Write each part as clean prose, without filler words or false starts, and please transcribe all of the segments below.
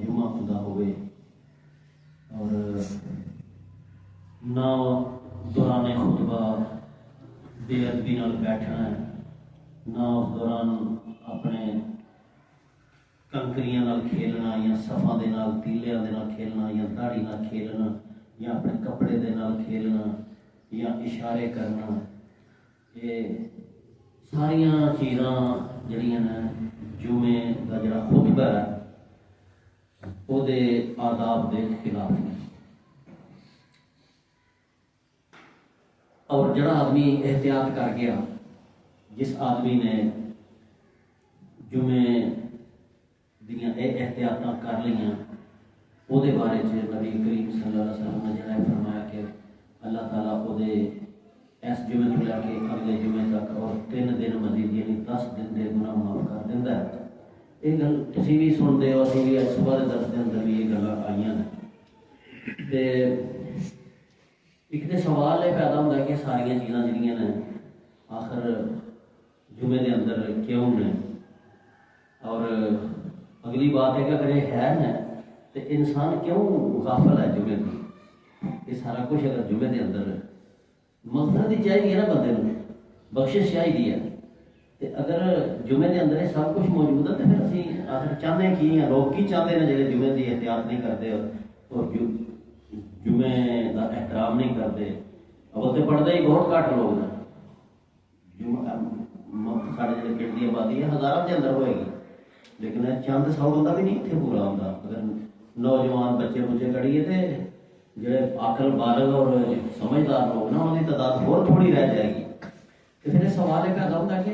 جمعہ ہوندا ہوئے اور نہ دوران خطبہ بے ادبی نال بیٹھنا ہے، نہ اس دوران اپنے کنکریاں نال کھیلنا یا صفاں دے نال تیلیاں دے نال کھیلنا یا داڑھی نال کھیلنا یا اپنے کپڑے دے نال کھیلنا یا اشارے کرنا، یہ ساریاں چیزاں جڑیاں نے جمعے دا جڑا خطبہ ہے وہ دے آداب دے خلاف ہے۔ اور جڑا آدمی احتیاط کر گیا، جس آدمی نے جمعے دیاں احتیاطاں کر لیاں، وہ دے بارے چ نبی کریم صلی اللہ علیہ وسلم نے جڑا فرمایا کہ اللہ تعالیٰ وہ دے اس جمعے تو لے کے اگلے جمعے تک اور 3 دن مزید یعنی 10 دن دے گناہ معاف کر دیندا ہے۔ یہ گل تسی بھی سنتے ہو، اسی بھی صبح کے درس کے اندر بھی یہ گلاں آئیاں نے۔ تے ایک تے سوال یہ پیدا ہوتا ہے کہ ساریاں چیزاں جڑیاں نے آخر جمعے دے اندر کیوں نے، اور اگلی بات ہے کہ اگر یہ ہے نا تو انسان کیوں غافل ہے جمعے کی؟ یہ سارا کچھ اگر جمعے دے اندر مغفرت ہی چاہیے نا، بندے کو بخشش چاہیے ہے، تو اگر جمعے دے اندر یہ سب کچھ موجود ہے تو پھر اسی آخر چاہتے کی ہیں، لوگ کی چاہتے ہیں جڑے جمعے کی احتیاط نہیں کرتے اور جمعے کا احترام نہیں کرتے؟ اول تو پڑھتے ہی بہت گھٹ لوگ ہیں۔ سارے جڑے پنڈ کی آبادی ہے ہزاروں کے اندر ہوئے گی، لیکن چند 100 بندہ بھی نہیں اتنے پورا ہوتا۔ اگر نوجوان بچے کڑیے تو جڑے عقل بالغ اور سمجھدار لوگ نا ان کی تعداد اور تھوڑی رہ جائے گی۔ تو پھر یہ سوال یہ پیدا ہوتا کہ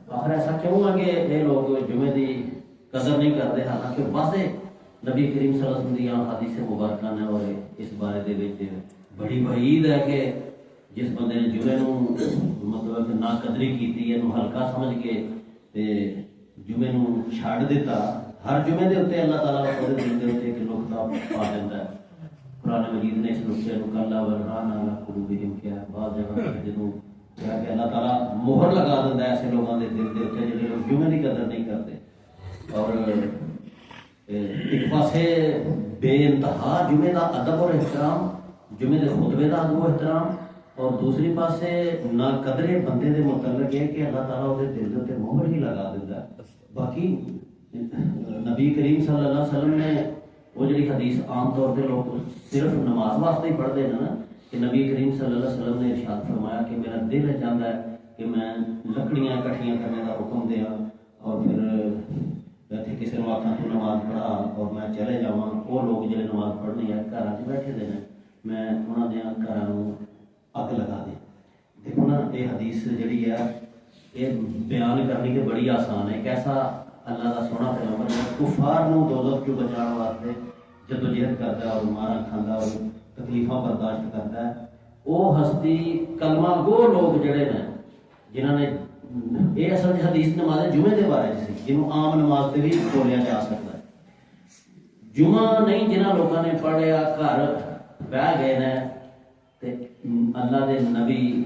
آخر ایسا کیوں ہے کہ یہ لوگ جمعے کی قدر نہیں کرتے، حالانکہ واضح نبی کریم صلی اللہ علیہ وسلم دی حدیث مبارکہ نے اور اس بارے دے وچ بڑی وعید ہے کہ جس بندے نے جمعے نو مطلب کہ ناقدری کیتی ہے، ہلکا سمجھ کے تے جمعے نو چھڈ دیتا، ہر جمعے دے اوتے اللہ تعالیٰ اس دل دے اوتے ایک نقطہ پا دیتا ہے۔ قرآن مجید نے اس نقطے کو کلا وران علی قلوبہم کیا ہے، بعض جگہ جدوں کیا کہ اللہ تعالیٰ مہر لگا دیتا ہے ایسے لوگوں کے دل دے اوتے جڑے لوگ جمعے کی قدر نہیں کرتے۔ اور ایک پاسے بے انتہا جمعے کا ادب اور احترام، جمعے کے خطبے کا ادب و احترام، اور دوسری پاسے ناقدرے بندے دے متعلق ہے کہ اللہ تعالیٰ وہ دل دے مہر ہی لگا دیتا ہے۔ باقی نبی کریم صلی اللہ علیہ وسلم نے وہ جڑی حدیث عام طور پہ لوگ صرف نماز واسطے ہی پڑھتے ہیں نا، کہ نبی کریم صلی اللہ علیہ وسلم نے ارشاد فرمایا کہ میرا دل چاہتا ہے کہ میں لکڑیاں اکٹھیاں کرنے کا حکم دیا اور پھر کسی نے آخا تو نماز پڑھا اور میں چلے جا، وہ لوگ جڑے نماز پڑھنے ہیں گھر بیٹھے دے ہیں، میں انہوں دیا گھروں اگ لگا دیں۔ دیکھو نا یہ حدیث جڑی ہے یہ بیان کرنی تو بڑی آسان ہے، کیسا اللہ کا سونا پیغمبر ہے، کفار نو دوزخ چوں بچاؤ واسطے جدوجہد کرتا ہے اور مارا کھانا اور تکلیفاں برداشت کرتا ہے۔ وہ ہستی کلمہ گو لوگ جڑے نے جنہوں نے یہ اصل حدیث نماز جمعے کے بارے سی، جنہوں عام نماز سے بھی بولیا جا سکتا ہے۔ جمعہ نہیں جنہوں لوگوں نے پڑھیا گھر بہ گئے نے، تے اللہ دے نبی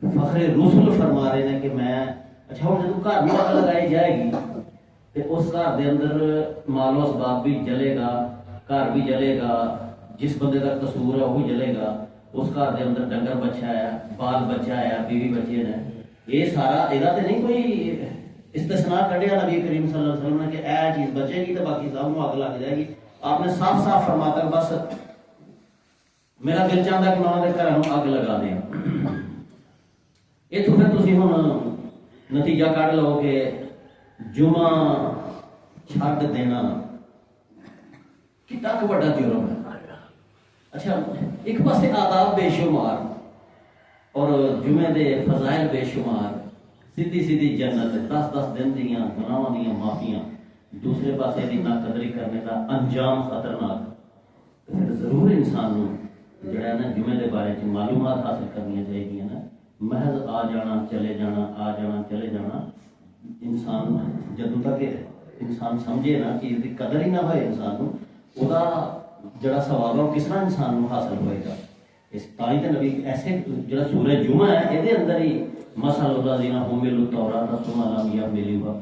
فخر رسول فرما رہے ہیں کہ میں اچھا ہوں جب گھر میں اگ لگائی جائے گی تو اس گھر دے اندر مال و اسباب بھی جلے گا، گھر بھی جلے گا، جس بندے کا قصور ہے وہی جلے گا، اس گھر دے اندر ڈنگر بچہ ہے، بال بچہ ہے، بیوی بچے نے، یہ سارا یہ نہیں کوئی استثناء کھڑیا نبی کریم صلی اللہ علیہ وسلم نے کہ اے چیز بچے گی تو باقی سب کو اگ لگ جائے گی۔ آپ نے صاف صاف فرما کر بس میرا دل چاہتا کہ میں انہوں کے گھروں اگ لگا دیا۔ یہ تو پھر تسی ہوں نتیجہ کر لو کہ جمعہ چھڈ دینا کتنا بڑا جرم ہے۔ اچھا ایک پاسے آداب بے شمار اور جمعے دے فضائل بے شمار، سیدھی سیدھی جنت 10 دن دیاں گناہاں دیاں معافیاں، دوسرے پاسے دی ناقدری کرنے کا انجام خطرناک، پھر ضرور انسان نو جڑا ہے نا جمعے دے بارے چ معلومات حاصل کرنی چاہیے نا۔ محض آ جانا چلے جانا، آ جانا چلے جانا، انسان جدوں تک انسان سمجھے نا چیز کی قدر ہی نہ ہوئے انسان نو، او دا جڑا ثواب ہے وہ کس طرح انسان نو حاصل ہوئے گا۔ اس تائی تے نبی ایسے جڑا سورہ جمعہ ہے یہ اندر ہی مسل الذین حملوا التوراۃ ثم لم یحملوها،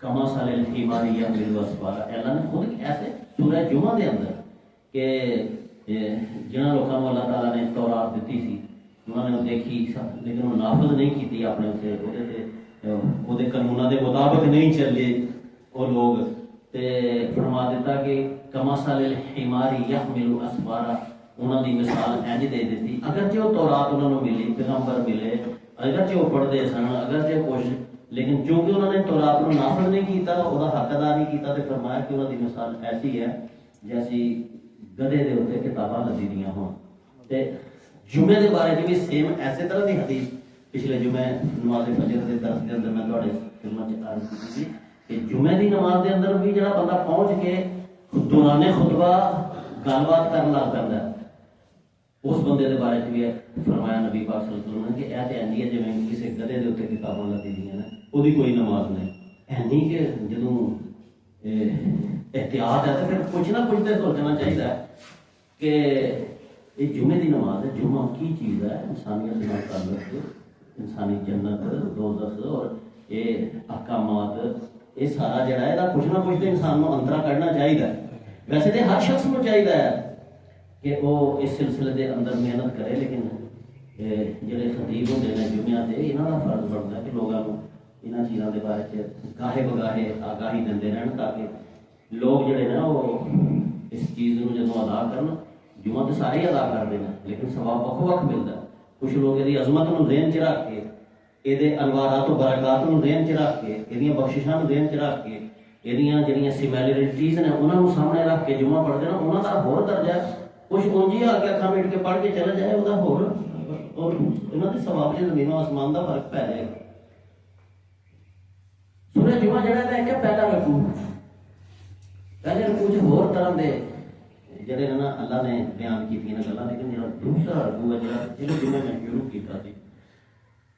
کما سال ہماری یا میرے وسوارا اللہ نے خود ایسے سورہ جمعہ دے اندر کہ جنہاں لوگوں کو اللہ تعالیٰ نے تورات دیتی سی انہوں نے وہ دیکھی لیکن وہ نافذ نہیں کی اپنے وہ قانونوں کے مطابق نہیں چلے وہ لوگ تے فرما دیتا کہ کما سال ہماری یحمل اسفارا انہوں دی مثال اینج دے دیتی اگرچہ وہ تورات انہوں نے ملی پیغمبر ملے اگرچہ وہ پڑھتے سن اگرچہ کچھ لیکن چونکہ انہوں نے تورات کو نافذ نہیں کیتا وہ حق ادا نہیں کیتا تے فرمایا کہ انہوں دی مثال ایسی ہے جیسی گدے دے اوتے کتاباں لدی دیاں ہون تے جمعے دے بارے بھی سیم ایسے طرح دی حدیث پچھلے جمعے نماز فجر دے درس دے اندر میں تہاڈے خدمت چ عرض کیتی کہ جمعے دی نماز دے اندر بھی جڑا بندہ پہنچ کے دوران خطبہ گل بات کرن لگ پیندا ہے اس بندے دے بارے بھی فرمایا نبی پاک صلی اللہ علیہ وسلم نے کہ اے تے اینی ہے جویں کسی گدے دے اوتے کتاباں لدی دیاں نے اودی کوئی نماز نہیں اینی کہ جدوں احتیاط ہے تو پھر کچھ نہ کچھ تو سوچنا چاہیے کہ یہ جمعے دی نماز ہے جمعہ کی چیز ہے انسانیت سے تعلق انسانی جنت دوزخ اور یہ احکامات یہ سارا جڑا ہے کچھ نہ کچھ تو انسان کو اندرا کرنا چاہیے ویسے تو ہر شخص کو چاہیے کہ وہ اس سلسلے کے اندر محنت کرے لیکن جڑے خطیب ہوتے ہیں جمعہ سے یہاں کا فرض بنتا ہے کہ لوگوں کو یہاں چیزوں کے بارے گاہے بگاہے آگاہی دے رہن تاکہ لوگ جڑے نا وہ اس چیز کو جدوں ادا کرن جمعہ تو سارے ہی ادا کرتے ہیں لیکن ثواب وکھ وکھ ملتا ہے کچھ لوگ یہ عظمت کو ذہن چ رکھ کے یہ انوارات و برکات کو ذہن چ رکھ کے یہ بخششاں ذہن چ رکھ کے یہ جڑیاں سیملیرٹیز نے انہوں نے سامنے رکھ کے جمعہ پڑھتے ہیں انہوں کا ہور درجہ ہے کچھ اونج ہی آ کے اکھاں میٹ کے پڑھ کے چلا جائے وہ ہور اور انہوں کے ثواب سے زمین و آسمان کا فرق پی جائے گا سورہ جمعہ جڑا ہے کہ پہلا رکوع پہلے رکوع چ ہور طرح دے جڑے نا اللہ نے بیان کیتیاں نا گلاں لیکن جڑا دوسرا رکوع ہے جڑا جمعے میں شروع کیتا سی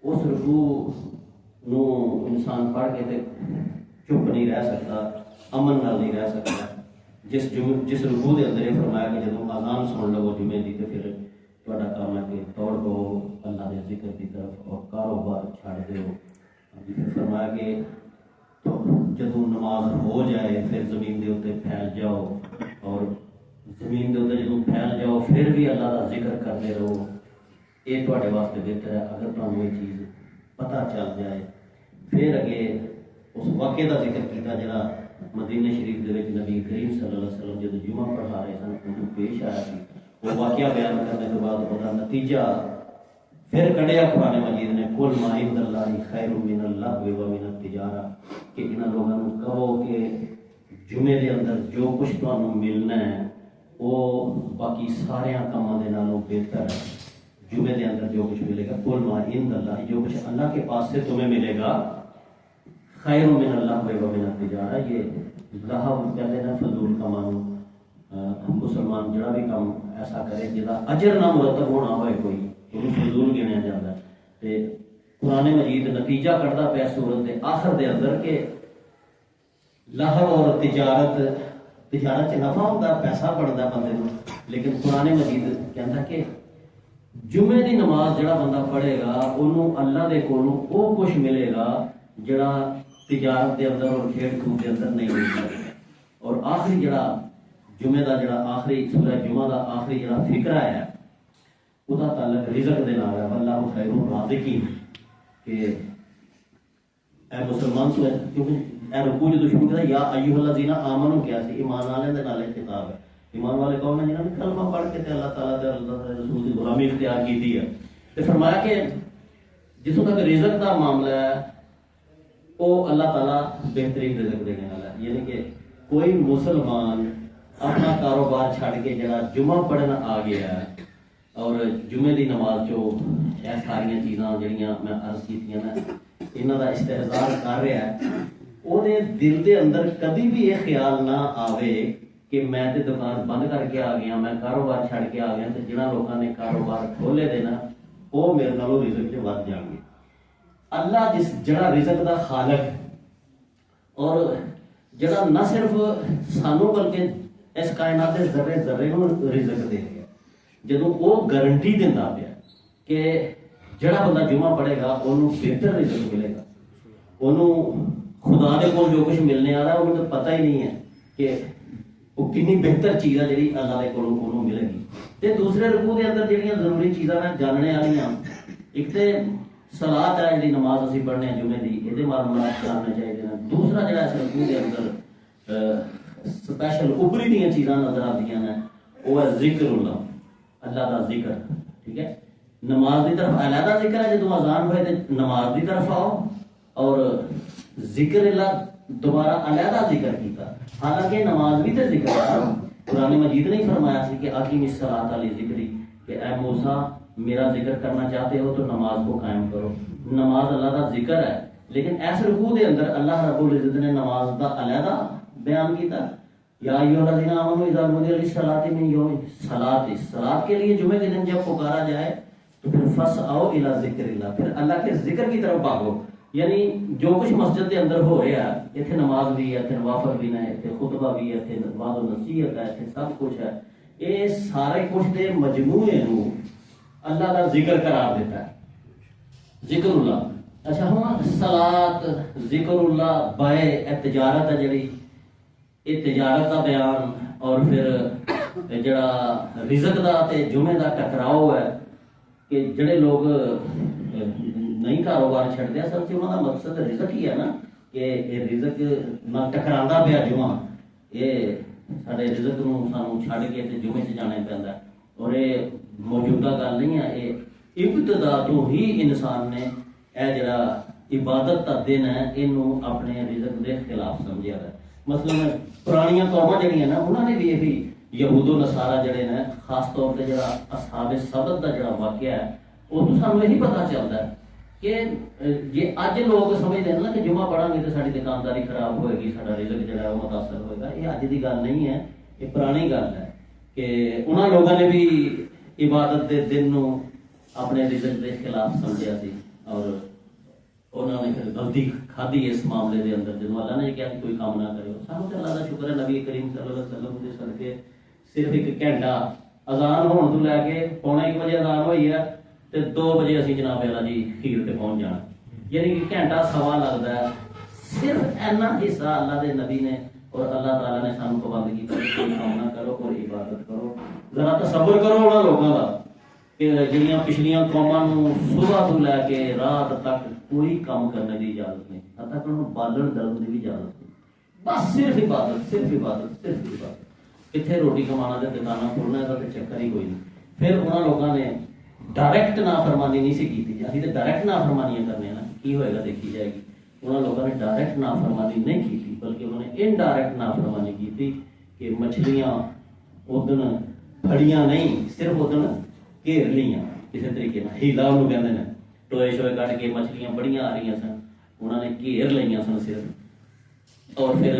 اس رکوع نو انسان پڑھ کے تے چپ نہیں رہ سکتا امن نال نہیں رہ سکتا جس رکوع دے اندر یہ فرمایا کہ جدوں اذان سن لو جمعے دی تے پھر تہاڈا کام ہے کہ توڑ دو اللہ دے ذکر کی طرف اور کاروبار چھڑ دیو پھر فرمایا کہ تو جدوں نماز ہو جائے پھر زمین دے اوتے پھیل جاؤ اور زمین دے اوتے جدوں پھیل جاؤ پھر بھی اللہ دا ذکر کرتے رہو یہ تہاڈے واسطے بہتر ہے اگر تمہیں یہ چیز پتہ چل جائے پھر اگے اس واقعے کا ذکر کیتا جڑا مدینہ شریف دے وچ نبی کریم صلی اللہ علیہ وسلم جدوں جمعہ پڑھا رہے سن انہوں پیش آیا سی وہ واقعہ بیان کرنے کے بعد وہ نتیجہ پھر کڑیا قرآن مجید نے کل ما عند اللہ خیر من اللہ و من التجارہ کہ انہاں لوگوں کو کہو کہ جمعے دے اندر جو کچھ تمہیں ملنا ہے وہ باقی سارے کاموں دے نالوں بہتر ہے جمعے دے اندر جو کچھ ملے گا کل ما عند اللہ جو کچھ اللہ کے پاس سے تمہیں ملے گا خیر من اللہ و من التجارہ یہ ذہب کہتے ہیں فضول کاموں مسلمان جڑا بھی کام ایسا کرے جدا اجر نہ مرتب ہونا ہوئے کوئی انہوں فضول گنیا جاتا ہے قرآن مجید نتیجہ کرتا پیا سورت کے آخر دے اندر کہ لہو اور تجارت چ نفع ہوتا پیسہ بڑھتا بندے کو لیکن قرآن مجید کہتا کہ جمعے دی نماز جڑا بندہ پڑھے گا انہوں اللہ دے کولوں وہ کچھ ملے گا جڑا تجارت دے اندر اور کھیڈ کود دے اندر نہیں ملتا اور آخری جڑا جمعے دا جڑا آخری سورہ جمعہ دا آخری جڑا فکرہ ہے وہ تعلق رزق دے نال ہے اللہ خیر الرازقین کہ اے مسلمان سو کیونکہ اے رکوع جو شروع کیا یا ایھا الذین آمنوا کیا سی ایمان والے دے نال خطاب ہے ایمان والے کون ہیں جنہوں نے کلمہ پڑھ کے تے اللہ تعالیٰ تے اللہ کے رسول کی غلامی اختیار کی ہے تے فرمایا کہ جسوں تک رزق دا معاملہ ہے وہ اللہ تعالیٰ بہترین رزق دینے والا ہے یعنی کہ کوئی مسلمان اپنا کاروبار چھڑ کے جڑا جمعہ پڑھنا آ گیا ہے اور جمعے دی نماز جو یہ ساری چیزاں جڑیاں میں عرض کیتیاں نا انہاں دا استحضار کر رہا ہے وہ دل دے اندر کبھی بھی یہ خیال نہ آوے کہ میں تے دکان بند کر کے آ گیا میں کاروبار چھڑ کے آ گیا تے جنہاں لوگاں نے کاروبار کھولے دے نا وہ میرے نالوں رزق چ ود جان گے اللہ جس جڑا رزق دا خالق اور جڑا نہ صرف سانو بلکہ اس کائنات کے ذرے ذرے کو رزق دے گا جدوں وہ گارنٹی دینا پیا کہ جڑا بندہ جمعہ پڑھے گا انہوں بہتر رزق ملے گا انہوں خدا دے کول جو کچھ ملنے والا انہوں تو پتہ ہی نہیں ہے کہ وہ کنی بہتر چیز ہے جی اللہ دے کولوں انہوں ملے گی. تے دوسرے رکوع دے اندر جہاں ضروری چیزاں نے جاننے والی ایک تے صلاۃ ہے جی نماز اسی پڑھنے جمعے دی یہ معلومات جاننے چاہیے. دوسرا جڑا اس رکوع دے اندر سپیشل اوپری دیا چیزاں نظر آتی ہیں وہ ہے ذکر اللہ دا ذکر. ٹھیک ہے, نماز دی طرف علیحدہ ذکر ہے جدو اذان ہوئے تو نماز دی طرف آؤ اور ذکر اللہ دوبارہ علیحدہ ذکر کیتا. حالانکہ نماز بھی تو ذکر ہے. قرآن مجید نے فرمایا سی کہ اقیم الصلاۃ علی ذکری کہ اے موسیٰ میرا ذکر کرنا چاہتے ہو تو نماز کو قائم کرو. نماز اللہ کا ذکر ہے لیکن ایس رکوع دے اندر اللہ رب العزت نے نماز کا علیحدہ بیان کیتا. یا ایھا الذین آمنوا اذا نودی للصلاۃ من یوم صلاۃ کے لیے جمعے کے دن جب پکارا جائے تو پھر فسعوا الی ذکر اللہ, پھر اللہ کے ذکر کی طرف بھاگو. یعنی جو کچھ مسجد کے اندر ہو رہا ہے اتنے نماز بھی ہے, اتنے نوافل بھی ہے, اتنے خطبہ بھی ہے, اتنے وعظ و نصیحت ہے, اتنے سب کچھ ہے. یہ سارے کچھ دے مجموعے نو اللہ کا ذکر قرار دیتا ہے, ذکر اللہ. اچھا ہوں صلاۃ ذکر اللہ بائے تجارت ہے جڑی یہ تجارت کا بیان اور پھر جڑا رزق دا تے جمعے دا ٹکراؤ ہے کہ جڑے لوگ نہیں کاروبار چھڑتے ہیں سب سے انہوں کا مقصد رزق ہی ہے نا کہ یہ رزق نہ ٹکرانا پیا جمعہ یہ سارے رزق نو سانو چھڑ کے تے جمعے سے جانا پہنتا ہے. اور یہ موجودہ گل نہیں ہے, یہ ابتدا تو ہی انسان نے اے جڑا عبادت کا دن ہے یہ اپنے رزق دے خلاف سمجھا ہے. مثلا پرانیاں قوماں جڑیاں نا انہوں نے بھی یہی یہود و نصارہ جڑے نے خاص طور پہ جڑا اصحاب سبت دا جڑا واقعہ ہے وہ تو سانو یہی پتہ چلتا ہے کہ جی اج لوگ سمجھتے ہیں نا کہ جمعہ پڑھیں گے تو ساری دکانداری خراب ہوئے گی, سارا رزق جڑا ہے وہ متاثر ہوئے گا. یہ اج کی گل نہیں ہے, یہ پرانی گل ہے کہ انہاں لوگوں نے بھی عبادت دے دن نو اپنے رزق دے خلاف سمجھا سی اور انہوں نے پھر غلطی کھادی اس معاملے دے اندر. جدوں اللہ نے کہا کہ کوئی کام نہ کرو, سانو تے اللہ دا شکر ہے نبی کریم صلی اللہ علیہ وسلم دے صدقے صرف ایک گھنٹہ اذان ہون تو لے کے 1:45 بجے اذان ہوئی ہے تے 2 بجے اسی جناب والا جی کھیر تے پہنچ جانا. یعنی کہ گھنٹہ سوا لگتا ہے. صرف اینا حصہ اللہ دے نبی نے اور اللہ تعالیٰ نے سانو پابند کیتا کہ کوئی کام نہ کرو اور عبادت کرو. ذرا تصور کرو انہاں لوگاں دا کہ جڑیاں پچھلیاں قوماں نوں صبح تو لے کے رات تک کوئی کام کرنے کی اجازت نہیں, حتیٰ کہ انہوں بالن ڈلن کی بھی اجازت نہیں. بس صرف عبادت صرف عبادت صرف عبادت. کتنے روٹی کمانا تے دکاناں کھولنا کا تے چکر ہی کوئی نہیں. پھر انہاں لوگاں نے ڈائریکٹ نافرمانی نہیں سی کی. ابھی تو ڈائریکٹ نافرمانیاں کرنے نا کی ہوئے گا دیکھی جائے گی. انہوں لوگوں نے ڈائریکٹ نافرمانی نہیں کی تھی بلکہ انہوں نے انڈائریکٹ نافرمانی کی تھی کہ مچھلیاں ادن پھڑیاں نہیں صرف ادن گھیر لیاں کسی طریقے ہیلا انہوں کہتے ہیں ٹوئے شوئے کٹ کے مچھلیاں بڑیاں آ رہی سن انہوں نے گھیر لیاں سن صرف. اور پھر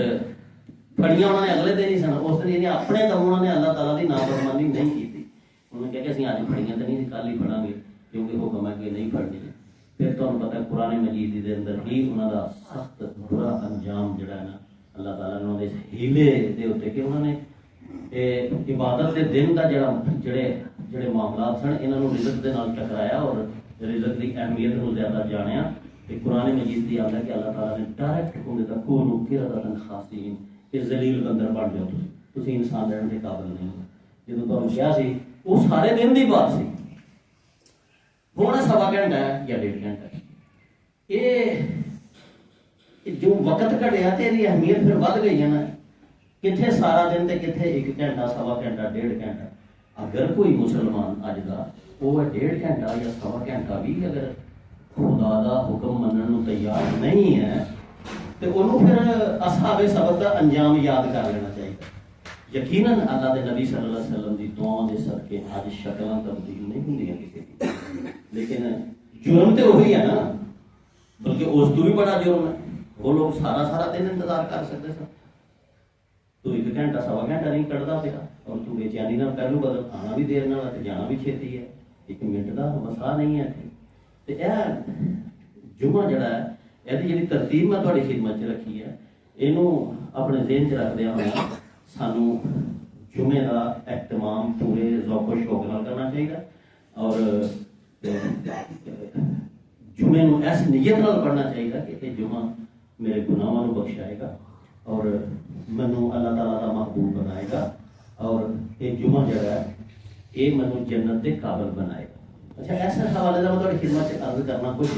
پھڑیاں انہوں نے اگلے دن ہی سن اس دن اپنے دم انہوں نے اللہ تعالیٰ کی نافرمانی نہیں کی تھی. انہوں نے کہا کہ اسی آج پھڑیاں تو نہیں کل ہی پڑھیں گے کیونکہ حکم ہے کہ نہیں پڑھنی ہے. پھر تمہیں پتہ ہے قرآن مجید دے اندر ہی انہوں کا سخت برا انجام جڑا ہے نا اللہ تعالیٰ نے انہوں نے اس ہیلے دے ہوتے کہ انہوں نے عبادت دے دن کا جڑے معاملات سن انہوں نے رزق دے نال ٹکرایا اور رزق کی اہمیت کو زیادہ جانیا. قرآن مجید کی آتا ہے کہ اللہ تعالیٰ نے ڈائریکٹ حکم دیتا کونوا قردۃ خاسئین کہ ذلیل بندر بن جاؤ تسی انسان رہن کے قابل نہیں ہو. جدوں تمہیں کیا سی وہ سارے دن کی بات سی. ہونا سوا گھنٹہ ہے یا 1.5 گھنٹہ ہے. یہ جو وقت گھٹیا تو یہ اہمیت پھر ود گئی ہے نا. کتنے سارا دن تے کتنے 1 گھنٹہ سوا گھنٹہ 1.5 گھنٹہ. اگر کوئی مسلمان اج کا وہ 1.5 گھنٹہ یا سوا گھنٹہ بھی اگر خدا دا حکم منن نو تیار نہیں ہے تو انہوں پھر اصحاب سبت کا انجام یاد کر لینا چاہیے. یقیناً اللہ دے نبی صلی اللہ علیہ وسلم دی دعاؤں دے صدقے اج شکلاں تبدیل نہیں ہوندیاں کسی دی, لیکن جرم تو وہی ہے نا بلکہ اس تو بھی بڑا جرم ہے. وہ لوگ سارا دن انتظار کر سکتے سن. تو 1 گھنٹہ سوا گھنٹہ نہیں کٹتا پیا اور تو بے چینی نہ پہلو بدل آنا بھی دیر نال تے جانا بھی چھیتی ہے. 1 منٹ کا مسئلہ نہیں ہے. تے جمعہ جڑا ہے یہ جی ترتیب میں تھوڑی خدمت چ رکھی ہے یہ اپنے ذہن چ رکھدیا ہوا سانو جمعے کا اہتمام پورے ذوق و شوق نال کرنا چاہیے اور جمعے نو ایس نیت نال پڑھنا چاہیے کہ یہ جمعہ میرے گناہوں کو بخشائے گا اور منو اللہ تعالیٰ کا محبوب بنائے گا اور یہ جمعہ جڑا ہے یہ منو جنت کے قابل بنائے گا۔ اچھا ایسا حوالے کا میں تھوڑی خدمت سے عرض کرنا کچھ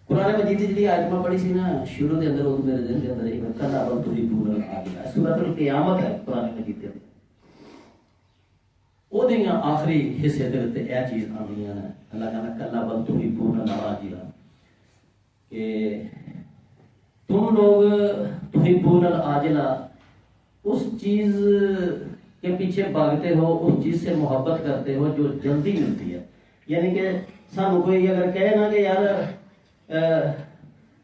قرآن مجید کی جی آیت میں پڑھی سی نا شروع کے اندر میرے دل کے اندر ایک کلا بل تھی پورا آ گیا سورۃ القیامت ہے قرآن مجید کے وہ آخری حصے کے یہ چیز آدی ہے اللہ کہنا کلا بل تھی پورا نارا جی کہ تم لوگ تحبون العاجلہ اس چیز کے پیچھے بھاگتے ہو اس چیز سے محبت کرتے ہو جو جلدی ملتی ہے، یعنی کہ سانو کوئی اگر کہے نا کہ یار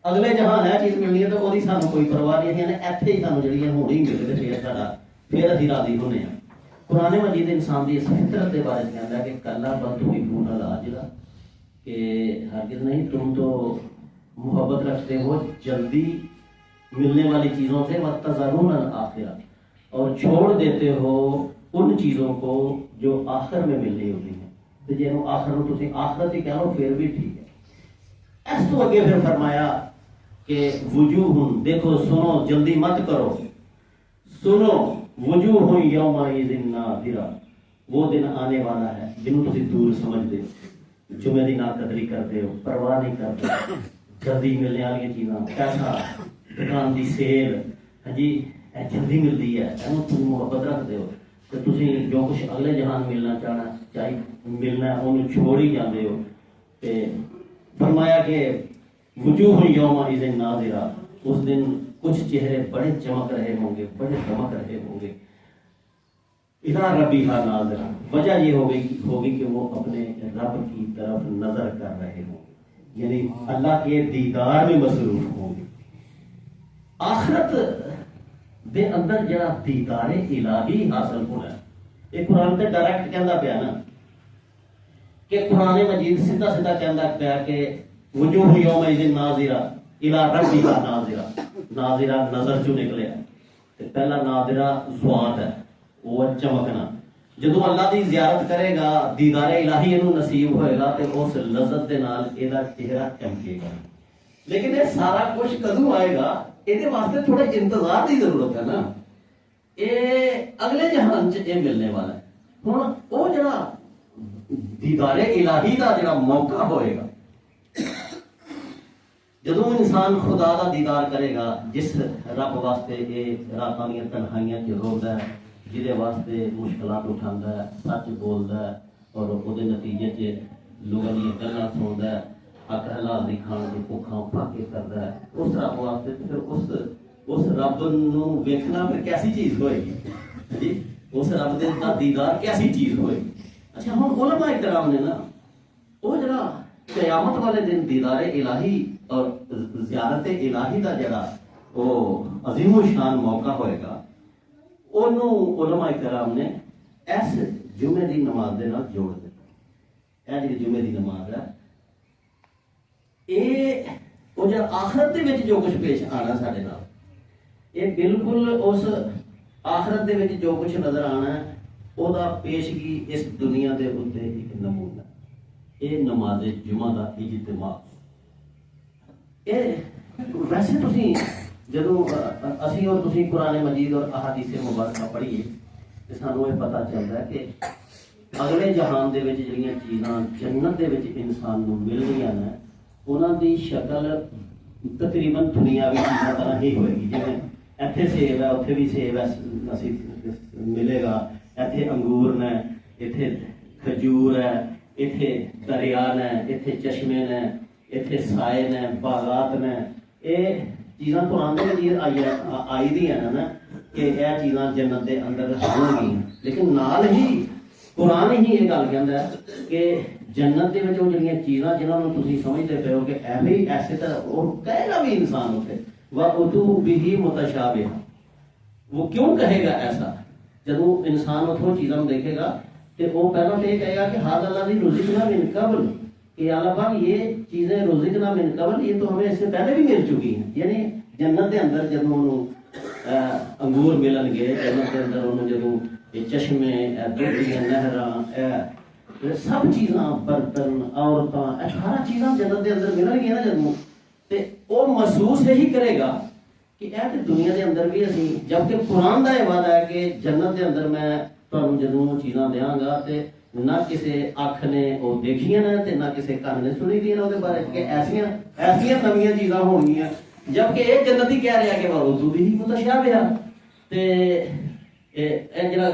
اگلے جہاں ہے چیز ملنی ہے تو وہی سانو کوئی پرواہ نہیں ہے، ایتھے ہی سانو جڑی ہے ہونی ہی ملے پھر ساڈا پھر اسی راضی ہونے ہیں۔ قرآن مجید انسان کی اس فطرت کے بارے میں کہتا ہے کہ کلا بل تحبون العاجلہ کہ ہرگز نہیں تم تو محبت رکھتے ہو جلدی ملنے والی چیزوں سے وتذرون الآخرہ اور چھوڑ دیتے ہو ان چیزوں کو جو آخر میں ملنی ہوتی ہیں، تو جنہوں آخر تسی آخرت ہی کہہ لو پھر بھی ٹھیک ہے۔ اس تو اگے پھر فرمایا کہ وجوہ دیکھو سنو جلدی مت کرو، سنو وجوہ یومئذ ناظرہ وہ دن آنے والا ہے جنہوں تسی دور سمجھتے ہو، جمعے دی ناقدری کرتے ہو، پرواہ نہیں کرتے، جلدی ملنے والی چیزاں پیسہ دکان دی سیل ہاں جی جلدی ملتی ہے تم محبت رکھتے ہو تو تسی جو کچھ اگلے جہان ملنا چاہنا چاہیے ملنا ہے انہوں چھوڑ ہی جاتے ہو۔ فرمایا کہ وجوہ یومئذ ناظرہ اس دن کچھ چہرے بڑے چمک رہے ہوں گے، بڑے دمک رہے ہوں گے، الی ربہا ناظرہ وجہ یہ ہوگی کہ وہ اپنے رب کی طرف نظر کر رہے ہوں گے، یعنی اللہ کے دیدار میں مصروف ہوں گے۔ آخرت دے اندر جڑا دیدار الہی حاصل ہونا ہے یہ قرآن تے ڈائریکٹ کہندا پیا نا کہ قرآن مجید سیدھا سیدھا کہندا پیا کہ وجوہ یومئذ ناظرہ الی ربہا ناظرہ، ناظرہ نظر چوں نکلیا تے پہلا ناظرہ ذات ہے وہ چمکنا، جدوں اللہ دی زیارت کرے گا دیدار الہی اینوں نصیب ہوئے گا تے اس لذت دے نال ایدا چہرہ چمکے گا۔ لیکن یہ سارا کچھ کدوں آئے گا یہ واسطے تھوڑے انتظار کی ضرورت ہے نا، یہ اگلے جہان چ یہ ملنے والا ہے۔ ہوں وہ جڑا دیدار الہی کا جڑا موقع ہوئے گا جدوں انسان خدا کا دیدار کرے گا جس رب واسطے یہ راتاں دیا تنہائیاں چ روتا ہے، جہدے واسطے مشکلات اٹھاتا ہے، سچ بولتا ہے اور وہ نتیجے چ لوگوں کی گلاں سنتا ہے، حق حلال نہیں کھان کی بھوکھاں پاکے کرتا ہے، اس رب واسطے پھر اس رب نو ویکھنا پھر کیسی چیز ہوئے گی جی، اس رب دے دیدار کیسی چیز ہوئے گی۔ اچھا ہوں علماء کرام نے نا وہ جڑا قیامت والے دن دیدار الہی اور زیارت الہی کا جڑا وہ عظیم و شان موقع ہوئے گا انہوں علماء کرام نے اس جمعے دی نماز دے نال جوڑ دیا۔ یہ جی جمعے دی نماز ہے یہ وہ جب آخرت دے وچ جو کچھ پیش آنا سارے نال یہ بالکل اس آخرت دے وچ جو کچھ نظر آنا ہے وہ دا پیشگی اس دنیا دے اوتے ایک نمونہ یہ نماز جمعہ دا اجتماع۔ ویسے تسی جدوں اسی اور تسی قرآن مجید اور احادیث مبارکہ پڑھیے تو سانوں یہ پتہ چلتا ہے کہ اگلے جہان دے وچ جڑیاں چیزاں جنت دے وچ انسان نوں مل رہیاں نے انہاں دی شکل تقریباً دنیاوی چیزاں طرح ہی ہوئے گی، جویں ایتھے سیب ہے اتھے بھی سیب ہے اسی ملے گا، ایتھے انگور نے ایتھے کھجور ہے، ایتھے دریا نے ایتھے چشمے نے ایتھے سائے نے باغات نے یہ چیزاں قرآن دے آئی دی ہیں نا کہ یہ چیزاں جنت دے اندر ہون گی، لیکن نال ہی قرآن ہی یہ گل کہندا ہے کہ جنت دے وچ جڑیاں چیزاں جنہاں نوں تسی سمجھدے پئے ہو کہ ایسے طرح اور کہے گا بھی انسان اوتے وَأُتُوا بِهِ مُتَشَابِهًا، وہ کیوں کہے گا ایسا؟ جدوں انسان اتھوں چیزاں دیکھے گا تو وہ پہلا تو یہ کہے گا کہ ہذا الذی رزقنا من قبل، کہ اللہ پاک یہ چیزیں رزقنا من قبل یہ تو ہمیں اس سے پہلے بھی مل چکی ہیں، یعنی جنت کے اندر جدوں انہوں انگور ملن گے، جنت کے اندر انہوں جدوں چشمے دودھ دیا نہراں سب چیزاں برتن عورتاں سارا چیزاں جنت کے اندر ملن گیا نا جدوں ਤੇ ਉਹ ਮਹਿਸੂਸ ਇਹੀ ਕਰੇਗਾ ਕਿ ਇਹ ਤੇ ਦੁਨੀਆ ਦੇ ਅੰਦਰ ਵੀ ਅਸੀਂ, ਜਦਕਿ ਕੁਰਾਨ ਦਾ ਇਹ ਵਾਅਦਾ ਹੈ ਕਿ ਜੰਨਤ ਦੇ ਅੰਦਰ ਮੈਂ ਤੁਹਾਨੂੰ ਜਦੋਂ ਚੀਜ਼ਾਂ ਦਿਆਂਗਾ ਤੇ ਨਾ ਕਿਸੇ ਅੱਖ ਨੇ ਉਹ ਦੇਖੀਆਂ ਨੇ ਤੇ ਨਾ ਕਿਸੇ ਕੰਨ ਨੇ ਸੁਣੀ ਦੀਆਂ ਉਹਦੇ ਬਾਰੇ ਕਿ ਐਸੀਆਂ ਨਵੀਆਂ ਚੀਜ਼ਾਂ ਹੋਣਗੀਆਂ, ਜਦਕਿ ਇਹ ਜੰਨਤੀ ਕਹਿ ਰਿਹਾ ਕਿ ਵਾਰੂਦੂ ਵੀ ਮੁਤਸ਼ਾਬਿਹਾ। ਤੇ ਇਹ ਜਿਹੜਾ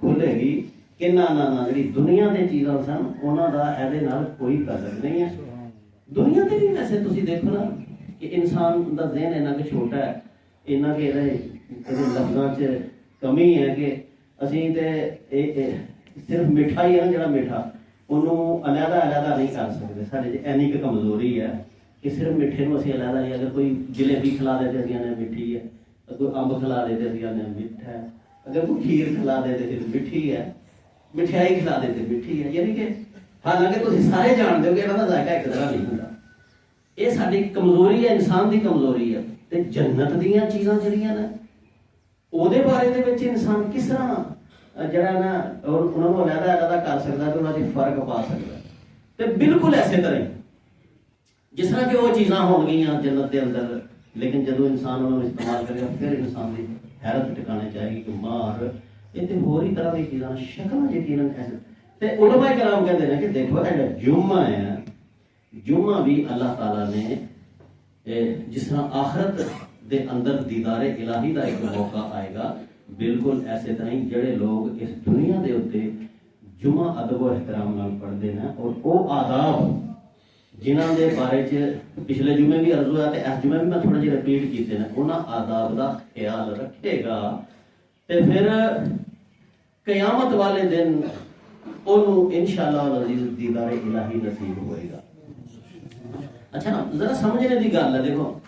ਖੁੱਲੇਗੀ ਕਿ ਨਾ ਜਿਹੜੀ ਦੁਨੀਆ ਦੇ ਚੀਜ਼ਾਂ ਸਨ ਉਹਨਾਂ ਦਾ ਇਹਦੇ ਨਾਲ ਕੋਈ ਤਾਲੁਕ ਨਹੀਂ ਹੈ। ਦੁਨੀਆ ਤੇ ਵੀ ਵੈਸੇ ਤੁਸੀਂ ਦੇਖੋ ਨਾ ਕਿ ਇਨਸਾਨ ਦਾ ਜ਼ਿਹਨ ਇੰਨਾ ਕਿ ਛੋਟਾ ਹੈ, ਇੰਨਾ ਕਿ ਇਹਦੇ ਲਫ਼ਜ਼ਾਂ 'ਚ ਕਮੀ ਹੈ ਕਿ ਅਸੀਂ ਤੇ ਇਹ ਸਿਰਫ ਮਿੱਠਾ ਹੀ ਹੈ ਨਾ, ਜਿਹੜਾ ਮਿੱਠਾ ਉਹਨੂੰ ਅਲੱਗਾ ਨਹੀਂ ਕਰ ਸਕਦੇ। ਸਾਡੇ 'ਚ ਇੰਨੀ ਕੁ ਕਮਜ਼ੋਰੀ ਹੈ ਕਿ ਸਿਰਫ ਮਿੱਠੇ ਨੂੰ ਅਸੀਂ ਅਲੱਗਾ ਨਹੀਂ, ਅਗਰ ਕੋਈ ਜਲੇਬੀ ਖਿਲਾ ਦੇ ਤੇ ਅਸੀਂ ਨੇ ਮਿੱਠੀ ਹੈ, ਕੋਈ ਅੰਬ ਖਿਲਾ ਦੇ ਤੇ ਅਸੀਂ ਨੇ ਮਿੱਠਾ ਹੈ, ਅਗਰ ਕੋਈ ਖੀਰ ਖਿਲਾ ਦੇ ਤੇ ਫਿਰ ਮਿੱਠੀ ਹੈ, ਮਿਠਾਈ ਖਿਲਾ ਦੇ ਤੇ ਮਿੱਠੀ ਹੈ। ਯਾਨੀ ਕਿ ਹਾਲਾਂਕਿ ਤੁਸੀਂ ਸਾਰੇ ਜਾਣਦੇ ਹੋ ਕਿ ਇਹਨਾਂ ਦਾ ਜ਼ਾਇਕਾ ਇੱਕ ਤਰ੍ਹਾਂ ਨਹੀਂ ਹੁੰਦਾ। ਇਹ ਸਾਡੀ ਕਮਜ਼ੋਰੀ ਹੈ, ਇਨਸਾਨ ਦੀ ਕਮਜ਼ੋਰੀ ਹੈ। ਤੇ ਜੰਨਤ ਦੀਆਂ ਚੀਜ਼ਾਂ ਜਿਹੜੀਆਂ ਨੇ ਉਹਦੇ ਬਾਰੇ ਦੇ ਵਿੱਚ ਇਨਸਾਨ ਕਿਸ ਤਰ੍ਹਾਂ ਜਿਹੜਾ ਨਾ ਉਹਨਾਂ ਨੂੰ ਅਲੱਗਾ ਕਰ ਸਕਦਾ ਤੇ ਉਹਨਾਂ 'ਚ ਫਰਕ ਪਾ ਸਕਦਾ। ਤੇ ਬਿਲਕੁਲ ਐਸੇ ਤਰ੍ਹਾਂ ਹੀ ਜਿਸ ਤਰ੍ਹਾਂ ਕਿ ਉਹ ਚੀਜ਼ਾਂ ਹੋਣਗੀਆਂ ਜੰਨਤ ਦੇ ਅੰਦਰ, ਲੇਕਿਨ ਜਦੋਂ ਇਨਸਾਨ ਉਹਨਾਂ ਨੂੰ ਇਸਤੇਮਾਲ ਕਰੇਗਾ ਫਿਰ ਇਨਸਾਨ ਦੀ ਹੈਰਤ ਟਿਕਾਣੇ ਚਾਹੇਗੀ ਕਿ ਮਾਰ ਇਹ ਤੇ ਹੋਰ ਹੀ ਤਰ੍ਹਾਂ ਦੀ ਚੀਜ਼ਾਂ ਸ਼ਕਲਾਂ ਯਕੀਨਨ ਐਸੇ। ਤੇ ਉਲਮਾ ਕਰਾਮ ਕਹਿੰਦੇ ਨੇ ਕਿ ਦੇਖੋ ਇਹ ਜੁਮਾ ਹੈ, ਜੁਮਾ ਵੀ ਅੱਲਾਹ ਤਾਲਾ ਨੇ ਜਿਸ ਤਰ੍ਹਾਂ ਆਖਰਤ ਦੇ ਅੰਦਰ ਦੀਦਾਰੇ ਇਲਾਹੀ ਦਾ ਇੱਕ ਮੌਕਾ ਆਏਗਾ, ਬਿਲਕੁਲ ਐਸੇ ਤਰ੍ਹਾਂ ਹੀ ਜਿਹੜੇ ਲੋਕ ਇਸ ਦੁਨੀਆ ਦੇ ਉੱਤੇ ਜੁਮਾ ਅਦਬ ਔਰ ਇਹਤਰਾਮ ਨਾਲ ਪੜ੍ਹਦੇ ਨੇ ਔਰ ਉਹ ਆਦਾਬ ਜਿਨ੍ਹਾਂ ਦੇ ਬਾਰੇ 'ਚ ਪਿਛਲੇ ਜੁਮੇ ਵੀ ਅਰਜ਼ ਹੋਇਆ ਤੇ ਇਸ ਜੁਮੇ ਵੀ ਮੈਂ ਥੋੜ੍ਹਾ ਜਿਹਾ ਰਿਪੀਟ ਕੀਤੇ ਨੇ, ਉਹਨਾਂ ਆਦਾਬ ਦਾ ਖਿਆਲ ਰੱਖੇਗਾ ਤੇ ਫਿਰ ਕਿਆਮਤ ਵਾਲੇ ਦਿਨ ਉਹਨੂੰ ਇਨਸ਼ਾਅੱਲਾਹ ਅਜ਼ੀਜ਼ ਦੀਦਾਰੇ ਇਲਾਹੀ ਨਸੀਬ ਹੋਏਗਾ। ਅੱਛਾ ਨਾ ਜ਼ਰਾ ਸਮਝਣੇ ਦੀ ਗੱਲ ਹੈ। ਦੇਖੋ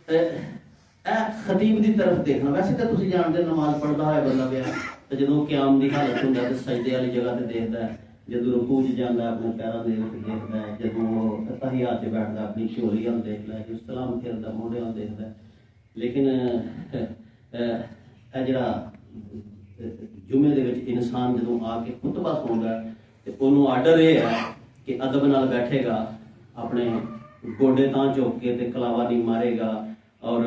ਇਹ ਖਤੀਬ ਦੀ ਤਰਫ ਦੇਖਣਾ, ਵੈਸੇ ਤਾਂ ਤੁਸੀਂ ਜਾਣਦੇ ਨਮਾਜ਼ ਪੜ੍ਹਦਾ ਹੋਇਆ ਬੰਦਾ ਪਿਆ ਤੇ ਜਦੋਂ ਕਿਆਮ ਦੀ ਹਾਲਤ ਹੁੰਦਾ ਤੇ ਸਜਦੇ ਵਾਲੀ ਜਗ੍ਹਾ ਤੇ ਦੇਖਦਾ ਹੈ, ਜਦੋਂ ਰਕੂਅ 'ਚ ਜਾਂਦਾ ਆਪਣੇ ਪੈਰਾਂ ਦੇ ਵਿੱਚ ਦੇਖਦਾ ਹੈ, ਜਦੋਂ ਉਹ ਤਹਿਯਾਤ 'ਚ ਬੈਠਦਾ ਆਪਣੀ ਝੋਲੀ ਵੱਲ ਦੇਖਦਾ ਹੈ, ਜਦੋਂ ਸਲਾਮ ਫੇਰਦਾ ਮੋਢੇ ਵੱਲ ਦੇਖਦਾ ਹੈ। ਲੇਕਿਨ ਇਹ ਜਿਹੜਾ ਜੁਮੇ ਦੇ ਵਿੱਚ ਇਨਸਾਨ ਜਦੋਂ ਆ ਕੇ ਖੁਤਬਾ ਸੁਣਦਾ ਤੇ ਉਹਨੂੰ ਆਰਡਰ ਇਹ ਹੈ ਕਿ ਅਦਬ ਨਾਲ ਬੈਠੇਗਾ, ਆਪਣੇ ਗੋਡੇ ਤਾਂ ਝੁਕ ਕੇ ਤੇ ਕਲਾਵਾ ਨਹੀਂ ਮਾਰੇਗਾ ਔਰ